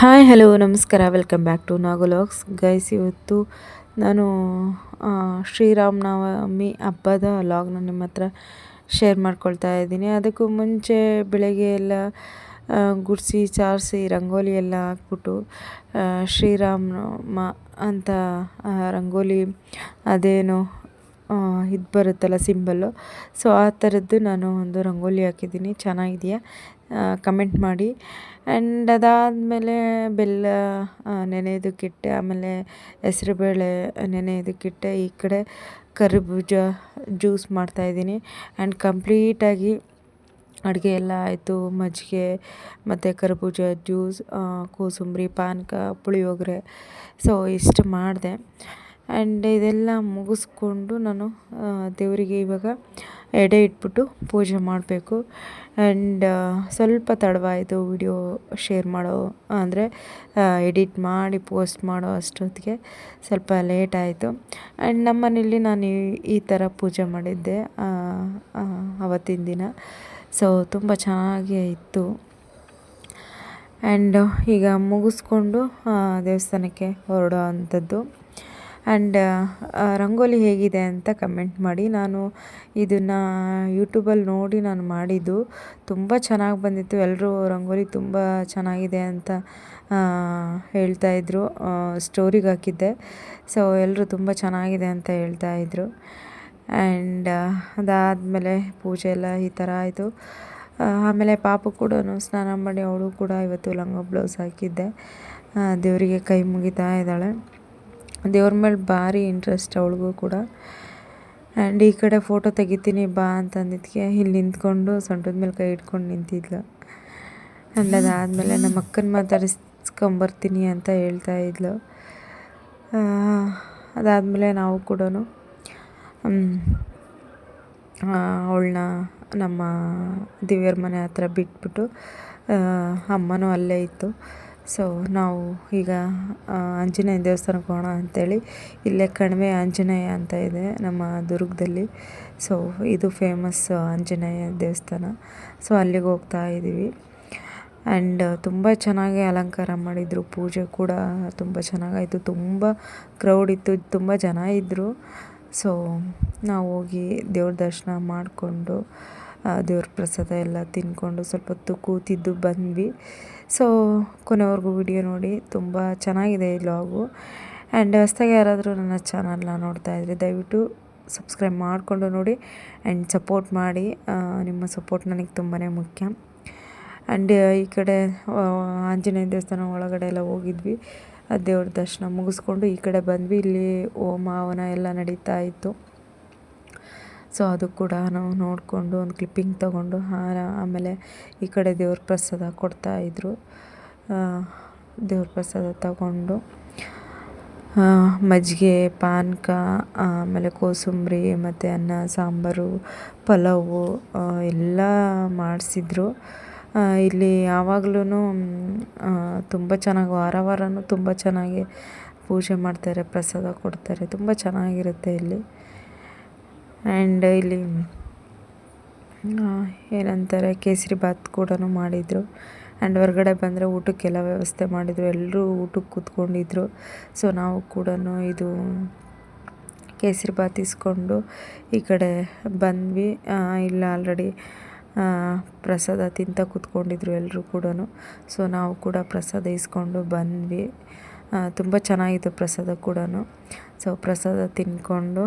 Hi hello ನಮಸ್ಕಾರ welcome back to ನಾಗೋಲಾಗ್ಸ್ guys. ಇವತ್ತು ನಾನು ಶ್ರೀರಾಮನವಮಿ ಹಬ್ಬದ ಲಾಗ್ನ ನಿಮ್ಮ ಹತ್ರ ಶೇರ್ ಮಾಡ್ಕೊಳ್ತಾ ಇದ್ದೀನಿ. ಅದಕ್ಕೂ ಮುಂಚೆ ಬೆಳಗ್ಗೆ ಎಲ್ಲ ಗುಡಿಸಿ ಸಾರಿಸಿ ರಂಗೋಲಿ ಎಲ್ಲ ಹಾಕ್ಬಿಟ್ಟು ಶ್ರೀರಾಮ ಅಂತ ರಂಗೋಲಿ ಅದೇನು ಇದು ಬರುತ್ತಲ್ಲ ಸಿಂಬಲ್ಲು, ಸೊ ಆ ಥರದ್ದು ನಾನು ಒಂದು ರಂಗೋಲಿ ಹಾಕಿದ್ದೀನಿ. ಚೆನ್ನಾಗಿದೆಯಾ ಕಮೆಂಟ್ ಮಾಡಿ. ಆ್ಯಂಡ್ ಅದಾದಮೇಲೆ ಬೆಲ್ಲ ನೆನೆಯೋದಕ್ಕಿಟ್ಟೆ, ಆಮೇಲೆ ಹೆಸ್ರುಬೇಳೆ ನೆನೆಯೋದಕ್ಕಿಟ್ಟೆ. ಈ ಕಡೆ ಕರ್ಬೂಜ ಜ್ಯೂಸ್ ಮಾಡ್ತಾಯಿದ್ದೀನಿ. ಆ್ಯಂಡ್ ಕಂಪ್ಲೀಟಾಗಿ ಅಡುಗೆ ಎಲ್ಲ ಆಯಿತು. ಮಜ್ಜಿಗೆ ಮತ್ತು ಕರ್ಬೂಜ ಜ್ಯೂಸ್, ಕೋಸಂಬರಿ, ಪಾನಕ, ಪುಳಿಯೋಗರೆ, ಸೊ ಇಷ್ಟು ಮಾಡಿದೆ. ಆ್ಯಂಡ್ ಇದೆಲ್ಲ ಮುಗಿಸ್ಕೊಂಡು ನಾನು ದೇವರಿಗೆ ಇವಾಗ ಎಡೆ ಇಟ್ಬಿಟ್ಟು ಪೂಜೆ ಮಾಡಬೇಕು. ಆ್ಯಂಡ್ ಸ್ವಲ್ಪ ತಡವಾಯಿತು ವಿಡಿಯೋ ಶೇರ್ ಮಾಡೋ ಅಂದರೆ ಎಡಿಟ್ ಮಾಡಿ ಪೋಸ್ಟ್ ಮಾಡೋ ಅಷ್ಟೊತ್ತಿಗೆ ಸ್ವಲ್ಪ ಲೇಟ್ ಆಯಿತು. ಆ್ಯಂಡ್ ನಮ್ಮ ಮನೇಲಿ ನಾನು ಈ ಥರ ಪೂಜೆ ಮಾಡಿದ್ದೆ ಆವತ್ತಿನ ದಿನ. ಸೊ ತುಂಬ ಚೆನ್ನಾಗೇ ಇತ್ತು. ಆ್ಯಂಡ್ ಈಗ ಮುಗಿಸ್ಕೊಂಡು ದೇವಸ್ಥಾನಕ್ಕೆ ಹೊರಡೋ ಅಂಥದ್ದು. ಆ್ಯಂಡ್ ರಂಗೋಲಿ ಹೇಗಿದೆ ಅಂತ ಕಮೆಂಟ್ ಮಾಡಿ. ನಾನು ಇದನ್ನು ಯೂಟ್ಯೂಬಲ್ಲಿ ನೋಡಿ ನಾನು ಮಾಡಿದ್ದು. ತುಂಬ ಚೆನ್ನಾಗಿ ಬಂದಿತ್ತು. ಎಲ್ಲರೂ ರಂಗೋಲಿ ತುಂಬ ಚೆನ್ನಾಗಿದೆ ಅಂತ ಹೇಳ್ತಾಯಿದ್ರು. ಸ್ಟೋರಿಗೆ ಹಾಕಿದ್ದೆ, ಸೊ ಎಲ್ಲರೂ ತುಂಬ ಚೆನ್ನಾಗಿದೆ ಅಂತ ಹೇಳ್ತಾಯಿದ್ರು. ಆ್ಯಂಡ್ ಅದಾದಮೇಲೆ ಪೂಜೆ ಎಲ್ಲ ಈ ಥರ ಆಯಿತು. ಆಮೇಲೆ ಪಾಪು ಕೂಡ ಸ್ನಾನ ಮಾಡಿ ಅವಳು ಕೂಡ ಇವತ್ತು ಲಂಗ ಬ್ಲೌಸ್ ಹಾಕಿದ್ದೆ. ದೇವರಿಗೆ ಕೈ ಮುಗಿತಾ ಇದ್ದಾಳೆ. ದೇವ್ರ ಮೇಲೆ ಭಾರಿ ಇಂಟ್ರೆಸ್ಟ್ ಅವಳಿಗೂ ಕೂಡ. ಆ್ಯಂಡ್ ಈ ಕಡೆ ಫೋಟೋ ತೆಗಿತೀನಿ ಬಾ ಅಂತಂದಿದ್ದಕ್ಕೆ ಇಲ್ಲಿ ನಿಂತ್ಕೊಂಡು ಸೊಂಟದ ಮೇಲೆ ಕೈ ಇಟ್ಕೊಂಡು ನಿಂತಿದ್ಲು. ಆ್ಯಂಡ್ ಅದಾದಮೇಲೆ ನಮ್ಮ ಅಕ್ಕನ ಮಾತಾಡಿಸ್ಕೊಂಬರ್ತೀನಿ ಅಂತ ಹೇಳ್ತಾ ಇದ್ಲು. ಅದಾದಮೇಲೆ ನಾವು ಕೂಡ ಅವಳನ್ನ ನಮ್ಮ ದಿವ್ಯರ ಮನೆ ಹತ್ರ ಬಿಟ್ಬಿಟ್ಟು, ಅಮ್ಮನೂ ಅಲ್ಲೇ ಇತ್ತು. ಸೊ ನಾವು ಈಗ ಆಂಜನೇಯ ದೇವಸ್ಥಾನಕ್ಕೆ ಹೋಗೋಣ ಅಂಥೇಳಿ, ಇಲ್ಲೇ ಕಣಿವೆ ಆಂಜನೇಯ ಅಂತ ಇದೆ ನಮ್ಮ ದುರ್ಗದಲ್ಲಿ. ಸೊ ಇದು ಫೇಮಸ್ ಆಂಜನೇಯ ದೇವಸ್ಥಾನ. ಸೊ ಅಲ್ಲಿಗೆ ಹೋಗ್ತಾ ಇದ್ದೀವಿ. ಆ್ಯಂಡ್ ತುಂಬ ಚೆನ್ನಾಗಿ ಅಲಂಕಾರ ಮಾಡಿದರು. ಪೂಜೆ ಕೂಡ ತುಂಬ ಚೆನ್ನಾಗಾಯಿತು. ತುಂಬ ಕ್ರೌಡ್ ಇತ್ತು, ತುಂಬ ಜನ ಇದ್ದರು. ಸೊ ನಾವು ಹೋಗಿ ದೇವ್ರ ದರ್ಶನ ಮಾಡಿಕೊಂಡು ದೇವ್ರ ಪ್ರಸಾದ ಎಲ್ಲ ತಿಂದ್ಕೊಂಡು ಸ್ವಲ್ಪ ಹೊತ್ತು ಕೂತಿದ್ದು ಬಂದ್ವಿ. ಸೊ ಕೊನೆವರೆಗೂ ವಿಡಿಯೋ ನೋಡಿ. ತುಂಬ ಚೆನ್ನಾಗಿದೆ ಈ ವ್ಲಾಗು. ಆ್ಯಂಡ್ ಹೊಸ್ದಾಗಿ ಯಾರಾದರೂ ನನ್ನ ಚಾನಲ್ನ ನೋಡ್ತಾಯಿದ್ರೆ ದಯವಿಟ್ಟು ಸಬ್ಸ್ಕ್ರೈಬ್ ಮಾಡಿಕೊಂಡು ನೋಡಿ ಆ್ಯಂಡ್ ಸಪೋರ್ಟ್ ಮಾಡಿ. ನಿಮ್ಮ ಸಪೋರ್ಟ್ ನನಗೆ ತುಂಬಾ ಮುಖ್ಯ. ಆ್ಯಂಡ್ ಈ ಕಡೆ ಆಂಜನೇಯ ದೇವಸ್ಥಾನ ಒಳಗಡೆ ಎಲ್ಲ ಹೋಗಿದ್ವಿ. ದೇವ್ರ ದರ್ಶನ ಮುಗಿಸ್ಕೊಂಡು ಈ ಕಡೆ ಬಂದ್ವಿ. ಇಲ್ಲಿ ಹೋಮ ಹವನ ಎಲ್ಲ ನಡೀತಾ ಇತ್ತು. ಸೊ ಅದು ಕೂಡ ನಾವು ನೋಡಿಕೊಂಡು ಒಂದು ಕ್ಲಿಪ್ಪಿಂಗ್ ತೊಗೊಂಡು ಆಮೇಲೆ ಈ ಕಡೆ ದೇವ್ರ ಪ್ರಸಾದ ಕೊಡ್ತಾಯಿದ್ರು. ದೇವ್ರ ಪ್ರಸಾದ ತಗೊಂಡು ಮಜ್ಜಿಗೆ, ಪಾನಕ, ಆಮೇಲೆ ಕೋಸಂಬರಿ ಮತ್ತು ಅನ್ನ, ಸಾಂಬಾರು, ಪಲಾವು ಎಲ್ಲ ಮಾಡಿಸಿದ್ರು. ಇಲ್ಲಿ ಯಾವಾಗ್ಲೂ ತುಂಬ ಚೆನ್ನಾಗಿ ವಾರನೂ ತುಂಬ ಚೆನ್ನಾಗಿ ಪೂಜೆ ಮಾಡ್ತಾರೆ, ಪ್ರಸಾದ ಕೊಡ್ತಾರೆ. ತುಂಬ ಚೆನ್ನಾಗಿರುತ್ತೆ ಇಲ್ಲಿ. ಆ್ಯಂಡ್ ಇಲ್ಲಿ ಏನಂತಾರೆ ಕೇಸರಿ ಬಾತ್ ಕೂಡ ಮಾಡಿದರು. ಆ್ಯಂಡ್ ಹೊರಗಡೆ ಬಂದರೆ ಊಟಕ್ಕೆಲ್ಲ ವ್ಯವಸ್ಥೆ ಮಾಡಿದರು. ಎಲ್ಲರೂ ಊಟಕ್ಕೆ ಕೂತ್ಕೊಂಡಿದ್ರು. ಸೊ ನಾವು ಕೂಡ ಇದು ಕೇಸರಿ ಬಾತ್ ಇಸ್ಕೊಂಡು ಈ ಕಡೆ ಬಂದ್ವಿ. ಇಲ್ಲ ಆಲ್ರೆಡಿ ಪ್ರಸಾದ ತಿಂತ ಕೂತ್ಕೊಂಡಿದ್ರು ಎಲ್ಲರೂ ಕೂಡ. ಸೊ ನಾವು ಕೂಡ ಪ್ರಸಾದ ಇಸ್ಕೊಂಡು ಬಂದ್ವಿ. ತುಂಬ ಚೆನ್ನಾಗಿತ್ತು ಪ್ರಸಾದ ಕೂಡ. ಸೊ ಪ್ರಸಾದ ತಿಂದ್ಕೊಂಡು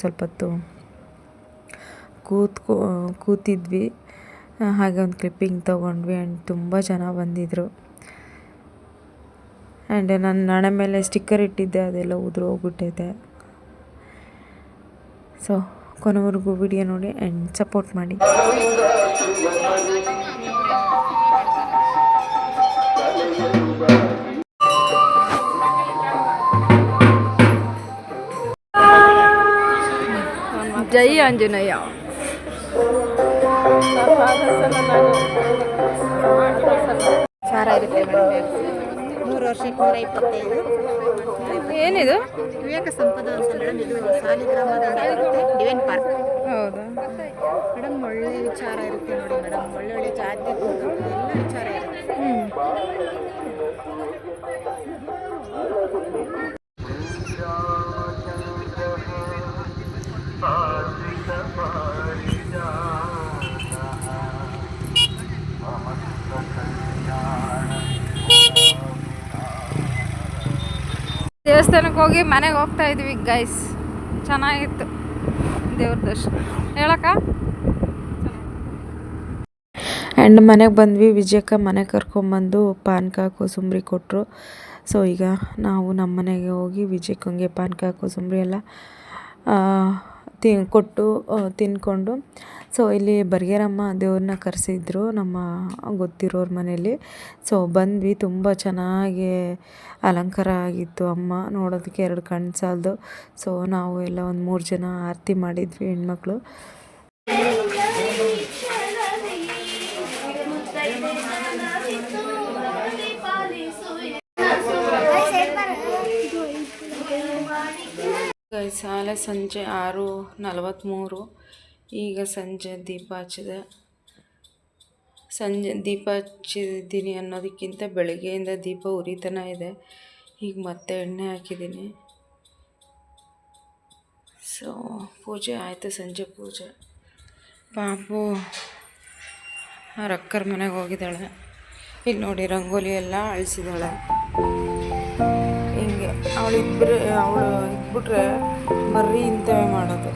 ಸ್ವಲ್ಪ ಹೊತ್ತು ಕೂತಿದ್ವಿ. ಹಾಗೆ ಒಂದು ಕ್ಲಿಪ್ಪಿಂಗ್ ತೊಗೊಂಡ್ವಿ. ಆ್ಯಂಡ್ ತುಂಬ ಜನ ಬಂದಿದ್ದರು. ಆ್ಯಂಡ್ ನನ್ನ ಹಣೆ ಮೇಲೆ ಸ್ಟಿಕ್ಕರ್ ಇಟ್ಟಿದ್ದೆ, ಅದೆಲ್ಲ ಉದುರು ಹೋಗ್ಬಿಟ್ಟಿದೆ. ಸೊ ಕೊನೆವರೆಗೂ ವಿಡಿಯೋ ನೋಡಿ ಆ್ಯಂಡ್ ಸಪೋರ್ಟ್ ಮಾಡಿ. ಜೈ ಆಂಜನೇಯ. ಸಾರ ಇರುತ್ತೆ ಮೇಡಮ್. 3 ವರ್ಷಕ್ಕೆ 125. ಏನಿದು? ವಿವೇಕ ಸಂಪದ ಅಂತ ಮೇಡಮ್. ಇದು ಸಾಲಿಗ್ರಾಮದಿಂದ ಬರುತ್ತೆ, ಡಿವೈನ್ ಪಾರ್ಕ್. ಹೌದಾ ಮೇಡಮ್? ಒಳ್ಳೆ ವಿಚಾರ ಇರುತ್ತೆ ನೋಡಿ ಮೇಡಮ್. ಒಳ್ಳೆ ಒಳ್ಳೆ ಆಧ್ಯಾತ್ಮಿಕ ಎಲ್ಲ ವಿಚಾರ ಇರುತ್ತೆ. ದೇವಸ್ಥಾನಕ್ಕೆ ಹೋಗಿ ಮನೆಗೆ ಹೋಗ್ತಾ ಇದ್ವಿ ಗೈಸ್. ಚೆನ್ನಾಗಿತ್ತು ದೇವ್ರ ದರ್ಶನ. ಹೇಳಕ್ಕ ಆ್ಯಂಡ್ ಮನೆಗೆ ಬಂದ್ವಿ. ವಿಜಯಕ್ಕ ಮನೆ ಕರ್ಕೊಂಬಂದು ಪಾನಕ ಕೋಸಂಬರಿ ಕೊಟ್ಟರು. ಸೊ ಈಗ ನಾವು ನಮ್ಮ ಮನೆಗೆ ಹೋಗಿ ವಿಜಯಕ್ಕಂಗೆ ಪಾನಕ ಕೋಸಂಬರಿ ಎಲ್ಲ ಕೊಟ್ಟು ತಿಂದ್ಕೊಂಡು, ಸೊ ಇಲ್ಲಿ ಬರ್ಗೇರಮ್ಮ ದೇವ್ರನ್ನ ಕರೆಸಿದ್ರು ನಮ್ಮ ಗೊತ್ತಿರೋರ ಮನೇಲಿ. ಸೊ ಬಂದ್ವಿ. ತುಂಬ ಚೆನ್ನಾಗಿ ಅಲಂಕಾರ ಆಗಿತ್ತು. ಅಮ್ಮ ನೋಡೋದಕ್ಕೆ 2 ಕಣ್ಣು ಸಾಲದು. ಸೊ ನಾವು ಎಲ್ಲ ಒಂದು 3 ಜನ ಆರತಿ ಮಾಡಿದ್ವಿ ಹೆಣ್ಮಕ್ಳು. ಸಾಲ ಸಂಜೆ 6:43. ಈಗ ಸಂಜೆ ದೀಪ ಹಚ್ಚಿದೆ. ಸಂಜೆ ದೀಪ ಹಚ್ಚಿದ್ದೀನಿ ಅನ್ನೋದಕ್ಕಿಂತ ಬೆಳಗ್ಗೆಯಿಂದ ದೀಪ ಉರಿತಾನೆ ಇದೆ. ಈಗ ಮತ್ತೆ ಎಣ್ಣೆ ಹಾಕಿದ್ದೀನಿ. ಸೊ ಪೂಜೆ ಆಯಿತು, ಸಂಜೆ ಪೂಜೆ. ಪಾಪು ಅವ್ರ ಅಕ್ಕರ ಮನೆಗೆ ಹೋಗಿದ್ದಾಳೆ. ಇಲ್ಲಿ ನೋಡಿ ರಂಗೋಲಿ ಎಲ್ಲ ಅಳಿಸಿದ್ದಾಳೆ. ಹಿಂಗೆ ಅವಳು ಇದ್ಬಿಟ್ರೆ ಬರ್ರಿ ಇಂಥವೇ ಮಾಡೋದು.